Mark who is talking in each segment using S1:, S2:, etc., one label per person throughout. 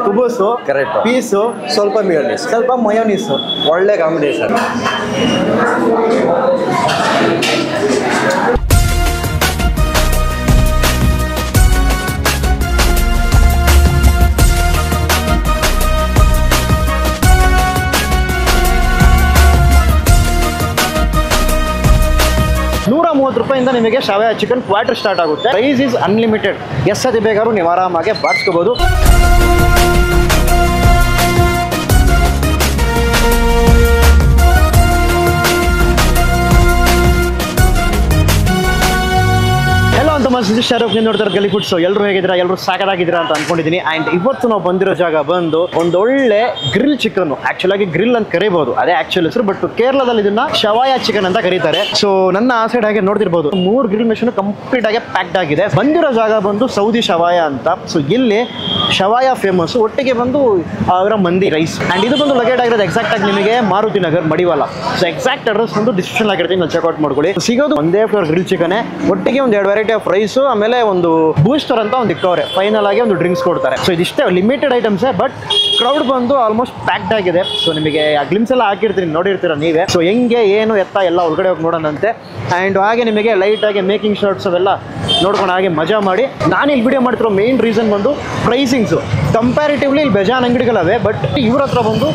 S1: ಕುಬೂಸು
S2: correct,
S1: piece
S2: ಸ್ವಲ್ಪ ಮಿಯೋನೀಸ್,
S1: ಸ್ವಲ್ಪ ಮಯೋನೀಸು.
S2: ಒಳ್ಳೆ ಕಾಂಬಿನೇಷನ್.
S1: ₹130 ನಿಮಗೆ ಶವಾಯ ಚಿಕನ್ ಕ್ವಾರ್ಟರ್ ಸ್ಟಾರ್ಟ್ ಆಗುತ್ತೆ. Price is unlimited. ಎಷ್ಟು ಸತಿ ಬೇಕಾದ್ರೂ ನೀವು ಆರಾಮಾಗಿ ಬಾಡಿಸ್ಕೋಬಹುದು. ಶಾರುಖ್ ನೀವು ನೋಡ್ತಾರೆ ಗಲಿ ಫುಡ್ಸ್. ಎಲ್ಲರೂ ಹೇಗಿದ್ದೀರಾ? ಎಲ್ಲರೂ ಸಾಕಾಗಿದ್ದೀರಾ ಅಂತ ಅನ್ಕೊಂಡಿದ್ದೀನಿ. ಆ್ಯಂಡ್ ಇವತ್ತು ನಾವು ಬಂದಿರೋ ಜಾಗ ಬಂದು ಒಂದೊಳ್ಳೆ ಗ್ರಿಲ್ ಚಿಕನ್. ಆಕ್ಚುಲ್ ಆಗಿ ಗ್ರಿಲ್ ಅಂತ ಕರೀಬಹುದು, ಅದೇ ಆಕ್ಚುಲ್ ಹೆಸರು. ಬಟ್ ಕೇರಳದಲ್ಲಿ ಇದನ್ನ ಶವಾಯ ಚಿಕನ್ ಅಂತ ಕರೀತಾರೆ. ಸೊ ನನ್ನ ಆ ಸೈಡ್ ಹಾಗೆ ನೋಡ್ತಿರ್ಬೋದು 3 ಗ್ರಿಲ್ ಮೆಷಿನ್ ಕಂಪ್ಲೀಟ್ ಆಗಿ ಪ್ಯಾಕ್ಡ್ ಆಗಿದೆ. ಬಂದಿರೋ ಜಾಗ ಬಂದು ಸೌದಿ ಶವಾಯ ಅಂತ. ಸೊ ಇಲ್ಲಿ ಶವಾಯ ಫೇಮಸ್, ಒಟ್ಟಿಗೆ ಬಂದು ಅವರ ಮಂದಿ ರೈಸ್. ಆ್ಯಂಡ್ ಇದು ಬಂದು ಲೊಕೇಟ್ ಆಗಿರೋದು ಎಕ್ಸಾಕ್ಟ್ ಆಗಿ ನಿಮಗೆ ಮಾರುತಿ ನಗರ್ ಮಡಿವಾಳ. ಸೊ ಎಕ್ಸಾಕ್ಟ್ ಅಡ್ರೆಸ್ ಒಂದು ಡಿಸ್ಕ್ರಿಪ್ಷನ್ ಆಗಿರ್ತೀನಿ, ಚೆಕ್ಔಟ್ ಮಾಡ್ಕೊಳ್ಳಿ. ಸಿಗೋದು ಒಂದೇ ಫ್ಲೇವರ್ ಗ್ರಿಲ್ ಚಿಕನ್, ಒಟ್ಟಿಗೆ ಒಂದು 2 ವೆರೈಟಿ ಆಫ್ ರೈಸ್, ಆಮೇಲೆ ಒಂದು ಬೂಸ್ಟರ್ ಅಂತ ಒಂದು ಇಕ್ಕವ್ರೆ. ಫೈನಲ್ ಆಗಿ ಒಂದು ಡ್ರಿಂಕ್ಸ್ ಕೊಡ್ತಾರೆ. ಸೊ ಇದಿಷ್ಟೇ ಲಿಮಿಟೆಡ್ ಐಟಮ್ಸ್, ಬಟ್ ಕ್ರೌಡ್ ಬಂದು ಆಲ್ಮೋಸ್ಟ್ ಪ್ಯಾಕ್ಡ್ ಆಗಿದೆ. ಸೊ ನಿಮಗೆ ಆ ಗ್ಲಿಮ್ಸ್ ಎಲ್ಲ ಹಾಕಿರ್ತೀನಿ, ನೋಡಿರ್ತೀರ ನೀವೇ. ಸೊ ಹೆಂಗೆ ಏನು ಎತ್ತ ಎಲ್ಲ ಒಳಗಡೆ ಹೋಗಿ ನೋಡೋಣಂತೆ. ಆ್ಯಂಡ್ ಹಾಗೆ ನಿಮಗೆ ಲೈಟ್ ಆಗಿ ಮೇಕಿಂಗ್ ಶಾರ್ಟ್ಸ್ ಅವೆಲ್ಲ ನೋಡ್ಕೊಂಡು ಹಾಗೆ ಮಜಾ ಮಾಡಿ. ನಾನು ಇಲ್ಲಿ ವಿಡಿಯೋ ಮಾಡ್ತಿರೋ ಮೇನ್ ರೀಸನ್ ಬಂದು ಪ್ರೈಸಿಂಗ್ಸು. ಕಂಪ್ಯಾರಿಟಿವ್ಲಿ ಇಲ್ಲಿ ಬೇಜಾನ್ ಅಂಗಡಿಗಳವೆ, ಬಟ್ ಇವ್ರ ಹತ್ರ ಬಂದು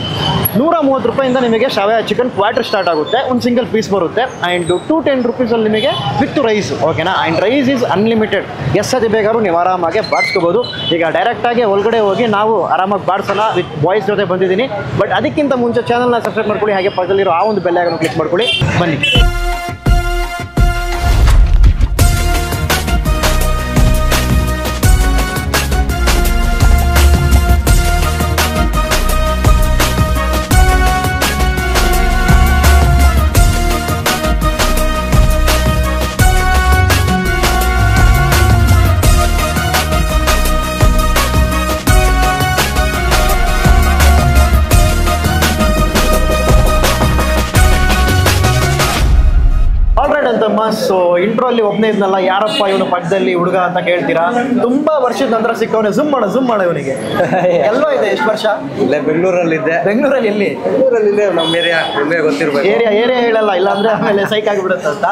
S1: ₹130 ನಿಮಗೆ ಶವಾಯ ಚಿಕನ್ ಕ್ವಾರ್ಟರ್ ಸ್ಟಾರ್ಟ್ ಆಗುತ್ತೆ. ಒಂದು ಸಿಂಗಲ್ ಪೀಸ್ ಬರುತ್ತೆ. ಆ್ಯಂಡ್ ₹210 ಅಲ್ಲಿ ನಿಮಗೆ ವಿತ್ ರೈಸ್, ಓಕೆನಾ? And rice is unlimited. ಎಷ್ಟು ಸತಿ ಬೇಕಾದ್ರೂ ನೀವು ಆರಾಮಾಗಿ ಬಾಡಿಸ್ಕೋಬೋದು. ಈಗ ಡೈರೆಕ್ಟಾಗಿ ಒಳಗಡೆ ಹೋಗಿ ನಾವು ಆರಾಮಾಗಿ ಬಾಡಿಸೋಣ. ವಿತ್ ಬಾಯ್ಸ್ ಜೊತೆ ಬಂದಿದ್ದೀನಿ. ಬಟ್ ಅದಕ್ಕಿಂತ ಮುಂಚೆ ಚಾನಲ್ನ ಸಬ್ಸ್ಕ್ರೈಬ್ ಮಾಡ್ಕೊಳ್ಳಿ, ಹಾಗೆ ಪಕ್ಕದಲ್ಲಿರೋ ಆ ಒಂದು ಬೆಲ್ ಐಕಾನ್ ಕ್ಲಿಕ್ ಮಾಡ್ಕೊಳ್ಳಿ. ಬನ್ನಿ. ಸೊ ಇಂಟ್ರೋ ಅಲ್ಲಿ ಒಬ್ಬನೇ ಇದ್ನಲ್ಲ, ಯಾರಪ್ಪ ಇವನು ಪಕ್ಕದಲ್ಲಿ ಹುಡುಗ ಅಂತ ಕೇಳ್ತೀರಾ? ತುಂಬಾ ವರ್ಷದ ನಂತರ ಸಿಕ್ಕವನೇ. ಝೂಮ್ ಮಾಡ ಇವನಿಗೆ. ಎಲ್ಲೋ ಇದೆ? ಎಷ್ಟು ವರ್ಷ?
S2: ಇಲ್ಲೇ ಬೆಂಗಳೂರಲ್ಲಿದ್ದೆ.
S1: ಬೆಂಗಳೂರಲ್ಲಿ ಎಲ್ಲಿ?
S2: ಬೆಂಗಳೂರಲ್ಲಿದೆ. ನಮ್ಮ ಏರಿಯಾ ನಿಮಗೆ ಗೊತ್ತಿರ್ಬೇಕು.
S1: ಏರಿಯಾ ಹೇಳಲ್ಲ, ಇಲ್ಲಾಂದ್ರೆ ಆಮೇಲೆ ಸೈಕ್ ಆಗಿಬಿಡುತ್ತೆ ಅಂತ.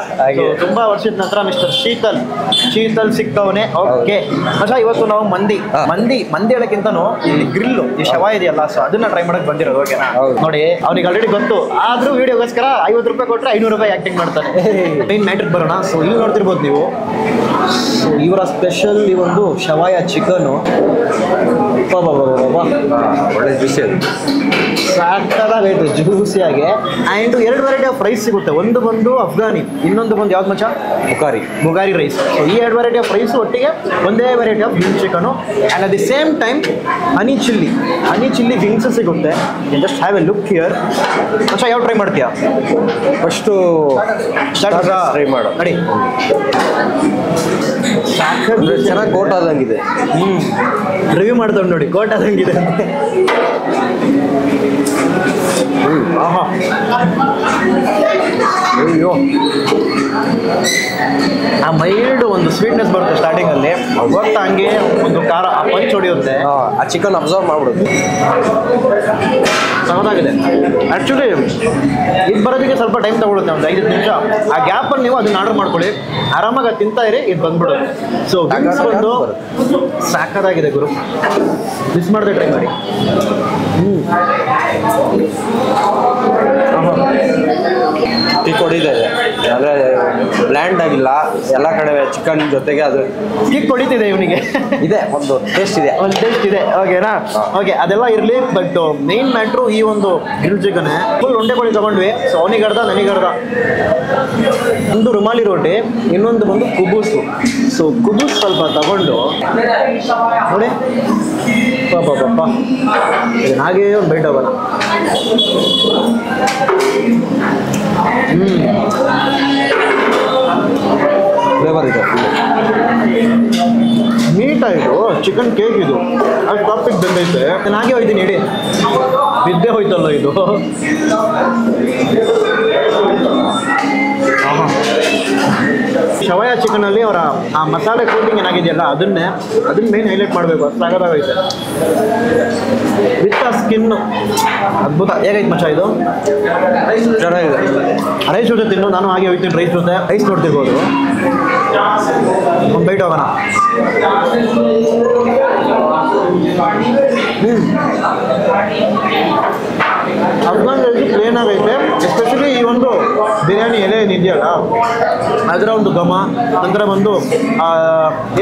S1: ತುಂಬಾ ವರ್ಷದ ನಂತರ ಮಿಸ್ಟರ್ ಶೀತಲ್ ಸಿಕ್ಕವನೇ. ಓಕೆ ಮಚ್ಚಾ, ಇವತ್ತು ನಾವು ಮಂದಿ ಹೇಳಕ್ಕಿಂತನೂ ಇಲ್ಲಿ ಗ್ರಿಲ್, ಈ ಶವ ಇದೆಯಲ್ಲ, ಸೊ ಅದನ್ನ ಟ್ರೈ ಮಾಡಕ್ ಬಂದಿರೋದು. ಓಕೆನಾ? ನೋಡಿ, ಅವನಿಗೆ ಆಲ್ರೆಡಿ ಗೊತ್ತು. ಆದ್ರೂ ವಿಡಿಯೋಗೋಸ್ಕರ ₹50 ಕೊಟ್ರೆ ₹500 ಆಕ್ಟಿಂಗ್ ಮಾಡ್ತಾನೆ. ಮೇನ್ ಮ್ಯಾಟ್ರಿಗೆ ಬರೋಣ. ಸೊ ಇಲ್ಲಿ ನೋಡ್ತಿರ್ಬೋದು ನೀವು. ಸೊ ಇವರ ಸ್ಪೆಷಲ್ ಈ ಒಂದು ಶವಾಯ ಚಿಕನು.
S2: ಒಳ್ಳೆ ಜ್ಯೂಸಿ ಅದು,
S1: ಸಾಕಾಗೈತೆ ಜ್ಯೂಸಿಯಾಗೆ. ಆ್ಯಂಡ್ 2 ವೆರೈಟಿ ಆಫ್ ರೈಸ್ ಸಿಗುತ್ತೆ. ಒಂದು ಬಂದು ಅಫ್ಘಾನಿ, ಇನ್ನೊಂದು ಬಂದು ಯಾವ್ದು ಮಚ್ಚ? ಬುಗಾರಿ ರೈಸ್. ಸೊ ಈ 2 ವೆರೈಟಿ ಆಫ್ ರೈಸ್ ಒಟ್ಟಿಗೆ ಒಂದೇ variety of grill chicken. And at the same time honey chilli wings ಸಿಗುತ್ತೆ. Just have a look here. ಮಚ್ಚ ಯಾವ ಟ್ರೈ ಮಾಡ್ತೀಯಾ?
S2: ಫಸ್ಟು ಟ್ರೈ ಮಾಡು.
S1: ನೋಡಿ,
S2: ಚೆನ್ನಾಗಿ ಕೋಟ್ ಆದಂಗಿದೆ.
S1: ರಿವ್ಯೂ ಮಾಡ್ತಾವ್ ನೋಡಿ, ಕೋಟ್ ಆದಂಗಿದೆ. ಆಹಾ, ಅಯ್ಯೋ, ಆ ಮೈಲ್ಡ್ ಒಂದು ಸ್ವೀಟ್ನೆಸ್ ಬರುತ್ತೆ ಸ್ಟಾರ್ಟಿಂಗ್ ಅಲ್ಲಿ. ಗೊತ್ತಾ, ಹಂಗೆ ಒಂದು ಖಾರ ಆ ಪಂಚ್ ಹೊಡಿಯುತ್ತೆ.
S2: ಆ ಚಿಕನ್ ಅಬ್ಸರ್ವ್ ಮಾಡ್ಬಿಡುತ್ತೆ.
S1: ಸಖತ್ತಾಗಿದೆ. ಆ್ಯಕ್ಚುಲಿ ಇದು ಬರೋದಕ್ಕೆ ಸ್ವಲ್ಪ ಟೈಮ್ ತಗೊಳುತ್ತೆ, ಒಂದು 5 ನಿಮಿಷ. ಆ ಗ್ಯಾಪಲ್ಲಿ ನೀವು ಅದನ್ನ ಆರ್ಡರ್ ಮಾಡ್ಕೊಳ್ಳಿ, ಆರಾಮಾಗಿ ಅದು ತಿಂತಾ ಇರಿ, ಇದು ಬಂದ್ಬಿಡುತ್ತೆ. ಸೊ ವಿಂಗ್ಸ್ ಬಂದು ಸಾಕಾಗಿದೆ ಗುರು, ಮಿಸ್ ಮಾಡದೆ ಟ್ರೈ ಮಾಡಿ.
S2: ಕಿಕ್ ಹೊಡಿತಾ ಇದೆ, ಅಂದರೆ ಬ್ಲ್ಯಾಂಡ್ ಆಗಿಲ್ಲ. ಎಲ್ಲ ಕಡೆ ಚಿಕನ್ ಜೊತೆಗೆ ಅದು
S1: ಕಿಕ್ ಹೊಡಿತಿದೆ ಇವನಿಗೆ.
S2: ಇದೆ, ಒಂದು ಟೇಸ್ಟ್ ಇದೆ.
S1: ಓಕೆನಾ? ಓಕೆ, ಅದೆಲ್ಲ ಇರಲಿ. ಬಟ್ ಮೇನ್ ಮ್ಯಾಟ್ರು ಈ ಒಂದು ಗ್ರಿಲ್ ಚಿಕನ್. ಫುಲ್ ಒಂಡೆ ಕೋಳಿ ತಗೊಂಡ್ವಿ. ಸೊ ಅವನಿಗರ್ಧ ನನಗರ್ಧ. ಒಂದು ರುಮಾಲಿ ರೋಟಿ, ಇನ್ನೊಂದು ಬಂದು ಕುಬೂಸು. ಸೊ ಕುಬೂಸ್ ಸ್ವಲ್ಪ ತಗೊಂಡು ನೋಡಿ, ಪಾಪ ಹಾಗೇ ಒಂದು ಬೈಟ್ ಹೋಗೋಣ.
S2: ಫ್ಲೇವರ್ ಇದೆ,
S1: ನೀಟಾಯಿತು. ಚಿಕನ್ ಕೇಕ್ ಇದು, ಅದು ಟಾಪಿಕ್ ಬಂದೈತೆ. ನಾನು ಹಾಗೆ ಹೋಯ್ತೀನಿ, ಇಡೀ ಬಿದ್ದೆ ಹೋಯ್ತಲ್ಲ ಇದು. ಶವಾಯ ಚಿಕನಲ್ಲಿ ಅವರ ಆ ಮಸಾಲೆ ಕೋಟಿಂಗ್ ಏನಾಗಿದೆಯಲ್ಲ, ಅದನ್ನ ಮೇನ್ ಹೈಲೈಟ್ ಮಾಡಬೇಕು. ಅದು ಸಾಕಾಗೈತೆ. ಸ್ಕಿನ್ನು ಅದ್ಭುತ. ಹೇಗೈತೆ ಮಚ್ಚ ಇದು?
S2: ಚೆನ್ನಾಗಿದೆ.
S1: ರೈಸ್ ಜೊತೆ ತಿನ್ನು. ನಾನು ಹಾಗೆ ಹೋಗ್ತೀನಿ ರೈಸ್ ಜೊತೆ. ರೈಸ್ ನೋಡ್ತಿರ್ಬೋದು. ಒಂದು ಬೈಟ್ ಹೋಗೋಣ. ಅಫ್ಘಾನ್ ರೈಸ್ ಪ್ಲೇನ್ ಆಗೈತೆ. ಎಸ್ಪೆಷಲಿ ಈ ಒಂದು ಬಿರಿಯಾನಿ ಎಲೆ ಏನಿದೆಯಲ್ಲ ಅದರ ಒಂದು ಘಮ, ನಂತರ ಬಂದು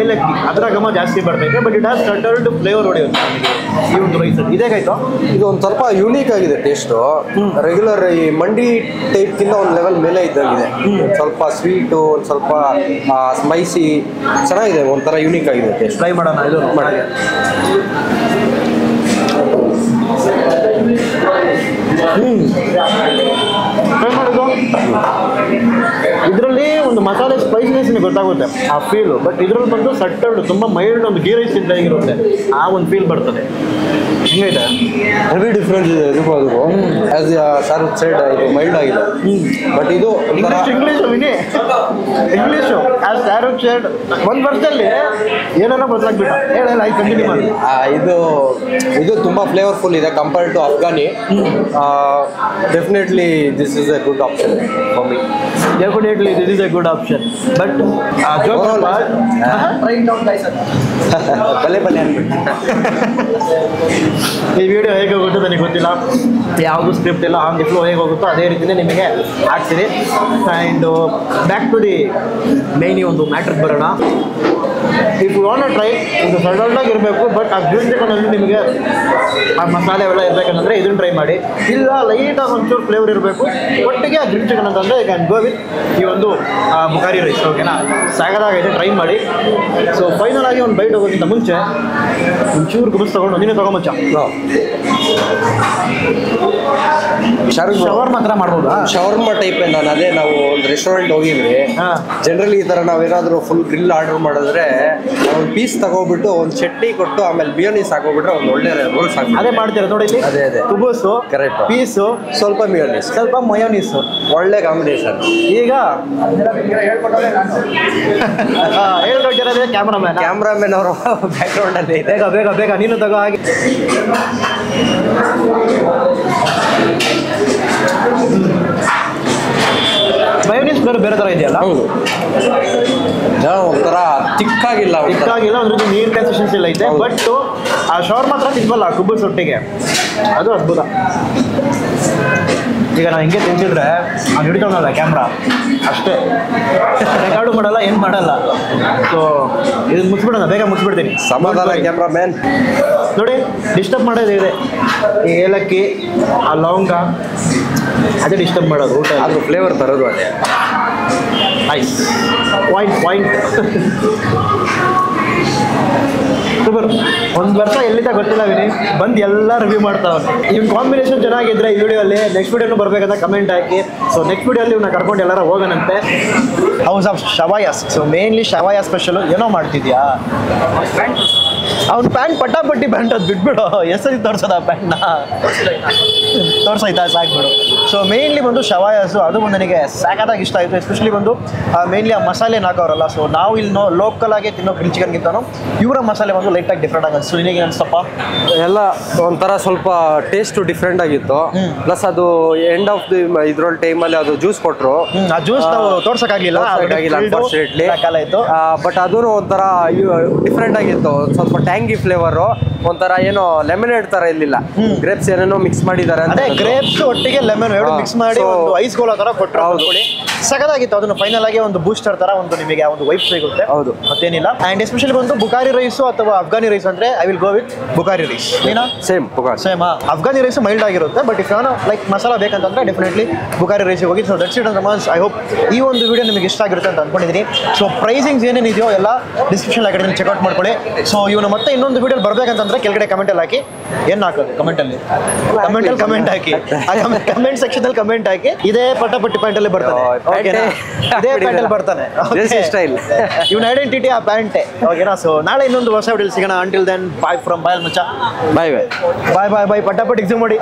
S1: ಏಲಕ್ಕಿ ಅದರ ಘಮ ಜಾಸ್ತಿ ಬರ್ತೈತೆ. ಬಟ್ ಇಟ್ ಹ್ಯಾಸ್ ಸ್ಟಟರ್ಡ್ ಫ್ಲೇವರ್ ಹೊಡೆಯುತ್ತೆ ನಮಗೆ ಈ ಒಂದು ರೈಸಲ್ಲಿ. ಇದೇಗಾಯ್ತು?
S2: ಇದು ಒಂದು ಸ್ವಲ್ಪ ಯುನೀಕ್ ಆಗಿದೆ ಟೇಸ್ಟು. ರೆಗ್ಯುಲರ್ ಈ ಮಂಡಿ ಟೈಪ್ಗಿಂತ ಒಂದು ಲೆವೆಲ್ ಮೇಲೆ ಇದ್ದಾಗಿದೆ. ಸ್ವಲ್ಪ ಸ್ವೀಟು, ಒಂದು ಸ್ವಲ್ಪ ಸ್ಪೈಸಿ, ಚೆನ್ನಾಗಿದೆ. ಒಂಥರ ಯುನೀಕ್ ಆಗಿದೆ ಟೇಸ್ಟ್.
S1: ಟ್ರೈ ಮಾಡೋಣ ಇದು ಮಾಡಿ. ಟ್ರೈ ಮಾಡಿದ್ದು ಇದರಲ್ಲಿ ಒಂದು ಮಸಾಲೆ ಸ್ಪೈಸಿನೆಸ್ ಗೊತ್ತಾಗುತ್ತೆ ಆ ಫೀಲು. ಬಟ್ ಇದರಲ್ಲಿ ಬಂದು ಸಟ್ಟರ್ಡ್ ತುಂಬ ಮೈಲ್ಡ್ ಒಂದು ಗೀ ರೈಸ್ ಇದ್ದ ಹೇಗಿರುತ್ತೆ ಆ ಒಂದು ಫೀಲ್ ಬರ್ತದೆ. ಹಿಂಗೈತೆ.
S2: ಹೆವಿ ಡಿಫ್ರೆನ್ಸ್ ಇದೆ ಇದಕ್ಕೂ ಅದಕ್ಕೂ. ಆಸ್ ಶಾರುಖ್ ಸೈಡ್ ಇದು ಮೈಲ್ಡ್ ಆಗಿದೆ. ಬಟ್ ಇದು
S1: English English as Shahrukh side ಒಂದು ವರ್ಷದಲ್ಲಿ ಏನಾರ ಬದಲಾಗ್ಬಿಟ್ಟ. ಹೇಳಲ್ಲ ಐದು ಕಂಟಿನ್ಯೂ ಮಾಡಿ.
S2: ಇದು ತುಂಬ ಫ್ಲೇವರ್ಫುಲ್ ಇದೆ compare to Afghani. Definitely this is a good option for me.
S1: Definitely this is a good option. But
S2: ಬಲೆ ಬಲೆ ಅಂದ್ಬಿಟ್ಟು
S1: ಈ ವಿಡಿಯೋ ಹೇಗೆ ಹೋಗುತ್ತೋ ನನಗೆ ಗೊತ್ತಿಲ್ಲ. ಯಾವುದು ಸ್ಕ್ರಿಪ್ಟ್ ಇಲ್ಲ, ಆನ್ ದಿ ಫ್ಲೋ ಹೇಗೆ ಹೋಗುತ್ತೋ ಅದೇ ರೀತಿಯೇ ನಿಮಗೆ ಆಗ್ತಿದೆ. And back to the main ಈ ಒಂದು ಮ್ಯಾಟ್ರಿಗೆ ಬರೋಣ. ಇಫ್ ಯು ವಾಂಟ್ ಟ್ರೈ ಇದು ಸಡಲ್ಲಾಗಿ ಇರಬೇಕು. ಬಟ್ ಆ ಗ್ರಿಲ್ ಚಿಕನಲ್ಲಿ ನಿಮಗೆ ಆ ಮಸಾಲೆ ಅವೆಲ್ಲ ಇರಬೇಕಂದ್ರೆ ಇದನ್ನು ಟ್ರೈ ಮಾಡಿ. ಇಲ್ಲ ಲೈಟಾಗಿ ಒಂಚೂರು ಫ್ಲೇವರ್ ಇರಬೇಕು ಒಟ್ಟಿಗೆ ಆ ಗ್ರಿಲ್ ಚಿಕನ್ ಅಂತಂದರೆ ಯು ಕ್ಯಾನ್ ಗೋ ವಿತ್ ಈ ಒಂದು ಬುಖಾರಿ ರೈಸ್. ಓಕೆನಾ? ಸಾಗದಾಗೈತೆ, ಟ್ರೈ ಮಾಡಿ. ಸೊ ಫೈನಲ್ ಆಗಿ ಒಂದು ಬೈಟ್ ಹೋಗೋಕ್ಕಿಂತ ಮುಂಚೆ ಒಂಚೂರು ಗುರುಸ್ ತೊಗೊಂಡು ನೀನು ತೊಗೊಂಬಚ್ಚ. ಶವರ್ಮ ಮಾತ್ರ ಮಾಡ್ಬೋದು.
S2: ಶವರ್ಮ ಟೈಪ್ ನಾನು ಅದೇ ನಾವು ಒಂದು ರೆಸ್ಟೋರೆಂಟ್ ಹೋಗಿದ್ವಿ. ಜನರಲಿ ಈ ಥರ ನಾವೇನಾದರೂ ಫುಲ್ ಗ್ರಿಲ್ ಆರ್ಡರ್ ಮಾಡಿದ್ರೆ ಒಂದು ಪೀಸ್ ತಗೋಬಿಟ್ಟು ಒಂದು ಚಟ್ನಿ ಕೊಟ್ಟು ಆಮೇಲೆ ಬಿರಿಯಾನಿ ಸಾಕೋಬಿಟ್ರೆ ಒಂದು ಒಳ್ಳೆ ರೋಲ್ಸ್ ಹಾಕಿ
S1: ಅದೇ ಮಾಡ್ತೀರಾ ನೋಡಿ ಇಲ್ಲಿ.
S2: ಅದೇ
S1: ಕುಬೂಸು,
S2: ಕರೆಕ್ಟ್,
S1: ಪೀಸು,
S2: ಸ್ವಲ್ಪ ಮಿಯೋನೀಸ್,
S1: ಸ್ವಲ್ಪ ಮಯೋನೀಸು,
S2: ಒಳ್ಳೆ ಕಾಂಬಿನೇಷನ್.
S1: ಈಗ ಹೇಳ್ಕೊಟ್ಟಿರೋದೇ
S2: ಕ್ಯಾಮ್ರಾಮನ್ ಅವರು ಬ್ಯಾಕ್ಗ್ರೌಂಡ್ ಅಲ್ಲಿ.
S1: ಬೇಗ ಬೇಗ ಬೇಗ ನೀನು ತಗೋ. ಹಾಗೆ ಮಯೋನೀಸ್ ಬೇರೆ ಥರ ಇದೆಯಲ್ಲ?
S2: ಹೌದು, ಒಂಥರ ತಿಕ್ಕಾಗಿಲ್ಲ
S1: ಅದ್ರದ್ದು ನೀರು ಕನ್ಸಿಸ್ಟೆನ್ಸಿ ಎಲ್ಲ ಐತೆ. ಬಟ್ ಆ ಶವರ್ ಮಾತ್ರ ತಿನ್ಬಲ್ಲ ಕುಬ್ಬಸ್ ಒಟ್ಟಿಗೆ, ಅದು ಅದ್ಭುತ. ಈಗ ನಾವು ಹಿಂಗೆ ತಿಂತಿದ್ರೆ ಅವ್ನು ಹಿಡ್ಕೊಳ್ಳಲ್ಲ ಕ್ಯಾಮ್ರಾ ಅಷ್ಟೇ, ರೆಕಾರ್ಡು ಮಾಡಲ್ಲ, ಏನು ಮಾಡಲ್ಲ. ಸೊ ಇದನ್ನು ಮುಚ್ಚಿಬಿಡೋಣ, ಬೇಗ ಮುಚ್ಚಿಬಿಡ್ತೀನಿ.
S2: ಸಮಾಧಾನ ಕ್ಯಾಮ್ರಾಮ್ಯಾನ್.
S1: ನೋಡಿ ಡಿಸ್ಟರ್ಬ್ ಮಾಡೋದು ಇದೆ. ಈ ಏಲಕ್ಕಿ, ಆ ಲವಂಗ, ಅದೇ ಡಿಸ್ಟರ್ಬ್ ಮಾಡೋದು ಊಟ.
S2: ಅದು ಫ್ಲೇವರ್ ತರೋದು ಅದೇ.
S1: Ice point super. ಒಂದು ವರ್ಷ ಎಲ್ಲಿಂದ ಗೊತ್ತಿಲ್ಲ ವಿನಿ, ಬಂದು ಎಲ್ಲ ರಿವ್ಯೂ ಮಾಡ್ತಾವೆ. ಇವ್ನ ಕಾಂಬಿನೇಷನ್ ಚೆನ್ನಾಗಿದ್ರೆ ಈ ವಿಡಿಯೋಲ್ಲಿ ನೆಕ್ಸ್ಟ್ ವಿಡಿಯೋನು ಬರ್ಬೇಕಂತ ಕಮೆಂಟ್ ಹಾಕಿ. ಸೊ ನೆಕ್ಸ್ಟ್ ವಿಡಿಯೋಲ್ಲಿ ಇವ್ನ ಕರ್ಕೊಂಡು ಎಲ್ಲಾರ ಹೋಗೋಣಂತೆ. House of Shawayas. So mainly ಶವಾಯ ಸ್ಪೆಷಲು ಏನೋ ಮಾಡ್ತಿದ್ಯಾ? ಅವ್ನ ಪ್ಯಾಂಟ್ ಪಟ್ಟಾಪಟ್ಟಿ ಪ್ಯಾಂಟ್ ಅದು ಬಿಟ್ಬಿಡು. ಎಷ್ಟೊತ್ತಿ ತೋರ್ಸೋದು ಆ ಪ್ಯಾಂಟ್ನ? ತೋರ್ಸೈತಾ? ಸಾಕ್ಬಿಡು. ಸೊ ಮೇನ್ಲಿ ಬಂದು ಶವಾಯಾಸು ಅದು ಒಂದು ನನಗೆ ಸಾಕಾಗಿ ಇಷ್ಟ ಆಯಿತು. ಎಸ್ಪೆಷಲಿ ಬಂದು ಮೇನ್ಲಿ ಆ ಮಸಾಲೆ ಹಾಕೋರಲ್ಲ. ಸೊ ನಾವು ಇಲ್ಲಿ ಲೋಕಲ್ ಆಗಿ ತಿನ್ನೋ ಗ್ರಿಲ್ ಚಿಕನ್ಗಿಂತನೂ ಇವರ ಮಸಾಲೆ ಬಂದು ಲೈಟಾಗಿ ಡಿಫ್ರೆಂಟ್ ಆಗಿ ಅನಿಸ್ತು. ನಿನಗೆ ಅನಿಸ್ತಪ್ಪ?
S2: ಎಲ್ಲ ಒಂಥರ ಸ್ವಲ್ಪ ಟೇಸ್ಟ್ ಡಿಫ್ರೆಂಟ್ ಆಗಿತ್ತು. ಪ್ಲಸ್ ಅದು ಎಂಡ್ ಆಫ್ ದಿ ಇದ್ರೊಳ್ ಟೈಮಲ್ಲಿ ಅದು ಜ್ಯೂಸ್ ಕೊಟ್ಟರು.
S1: ಆ ಜ್ಯೂಸ್ ನಾವು ತೋರ್ಸೋಕ್ಕಾಗಲಿಲ್ಲ,
S2: ಅನ್ಫಾರ್ಚುನೇಟ್ಲಿ.
S1: ಕಾಲ ಇತ್ತು.
S2: ಬಟ್ ಅದೂ ಒಂಥರ ಡಿಫ್ರೆಂಟ್ ಆಗಿತ್ತು. ಸ್ವಲ್ಪ ಟ್ಯಾಂಗಿ ಫ್ಲೇವರು, ಒಂಥರ ಏನೋ ಲೆಮನೇಡ್ ತರ ಇರಲಿಲ್ಲ. ಗ್ರೇಪ್ಸ್ ಏನೇನೋ ಮಿಕ್ಸ್ ಮಾಡಿದ್ದಾರೆ.
S1: ಅದೇ ಗ್ರೇಪ್ಸ್ ಒಟ್ಟಿಗೆ ಲೆಮನ್ ಎರಡು ಮಿಕ್ಸ್ ಮಾಡಿ ಒಂದು ಐಸ್ ಗೋಲಾ ತರ ಕೊಟ್ಟರು. ಹೌದು, ಸಗದಾಗಿತ್ತು. ಅದನ್ನು ಫೈನಲ್ ಆಗಿ ಒಂದು ಬೂಸ್ಟರ್ ತರ ಒಂದು ನಿಮಗೆ ಒಂದು ವೈಪ್ ಸಿಗುತ್ತೆ. ಹೌದು, ಮತ್ತೇನಿಲ್ಲ. ಅಂಡ್ ಎಸ್ಪೆಷಲಿ ಬಂದು ಬುಖಾರಿ ರೈಸು ಅಥವಾ ಅಫ್ಘಾನಿ ರೈಸ್ ಅಂದ್ರೆ ಐ ವಿಲ್ ಗೋ ವಿತ್ ಬುಖಾರಿ ರೈಸ್. ಏನಾ
S2: ಸೇಮ್
S1: ಅಫ್ಘಾನಿ ರೈಸ್ ಮೈಲ್ಡ್ ಆಗಿರುತ್ತೆ. ಬಟ್ ಇಫ್ ಏನೋ ಲೈಕ್ ಮಸಾಲ ಬೇಕಂತಂದ್ರೆ ಡೆಫಿನೆಟ್ಲಿ ಬುಖಾರಿ ರೈಸ್ ಹೋಗಿ. ಸೊ ದಟ್ಸ್ ಇಟ್ ಅಂತ ಮನ್ಸ್. ಐ ಹೋಪ್ ಈ ಒಂದು ವಿಡಿಯೋ ನಿಮಗೆ ಇಷ್ಟ ಆಗಿರುತ್ತೆ ಅಂತ ಅನ್ಕೊಂಡಿದ್ದೀನಿ. ಸೊ ಪ್ರೈಸಿಂಗ್ಸ್ ಏನೇನಿದೆಯೋ ಎಲ್ಲ ಡಿಸ್ಕ್ರಿಪ್ಷನ್ ಹಾಕಿದ್ದೀನಿ, ಚೆಕ್ಔಟ್ ಮಾಡ್ಕೊಳ್ಳಿ. ಸೊ ಇವನು ಮತ್ತೆ ಇನ್ನೊಂದು ವಿಡಿಯೋ ಬರ್ಬೇಕಂತಂದ್ರೆ ಕೆಳಗಡೆ ಕಮೆಂಟಲ್ಲಿ ಹಾಕಿ. ಏನು ಹಾಕೋದು ಕಮೆಂಟಲ್ಲಿ? ಕಮೆಂಟ್ ಹಾಕಿ. ಕಮೆಂಟ್ ಸೆಕ್ಷನ್ ಅಲ್ಲಿ ಕಮೆಂಟ್ ಹಾಕಿ. ಇದೇ ಪಟ್ಟಾಪಟ್ಟಿ ಪ್ಯಾಂಟ್ ಅಲ್ಲಿ ಬರ್ತಾನೆ. ಓಕೆನಾ? ಇದೇ ಪ್ಯಾಂಟ್ ಅಲ್ಲಿ ಬರ್ತಾನೆ. ಇವನ ಐಡೆಂಟಿಟಿ ಆ ಪ್ಯಾಂಟೇ. ಓಕೆನಾ? ಸೊ ನಾಳೆ ಇನ್ನೊಂದು ಹೊಸ ವಿಡಿಯೋ ಸಿಗೋಣ. ಅಂಟಿಲ್ ದೆನ್ ಬಾಯ್ ಫ್ರಮ್ ಬಾಯಲ್ ಮಚ್ಚ.
S2: ಬಾಯ್ ಬಾಯ್
S1: ಪಟ್ಟಾಪಟ್ಟಿ ಎಕ್ಸಿಮ್ ಮಾಡಿ.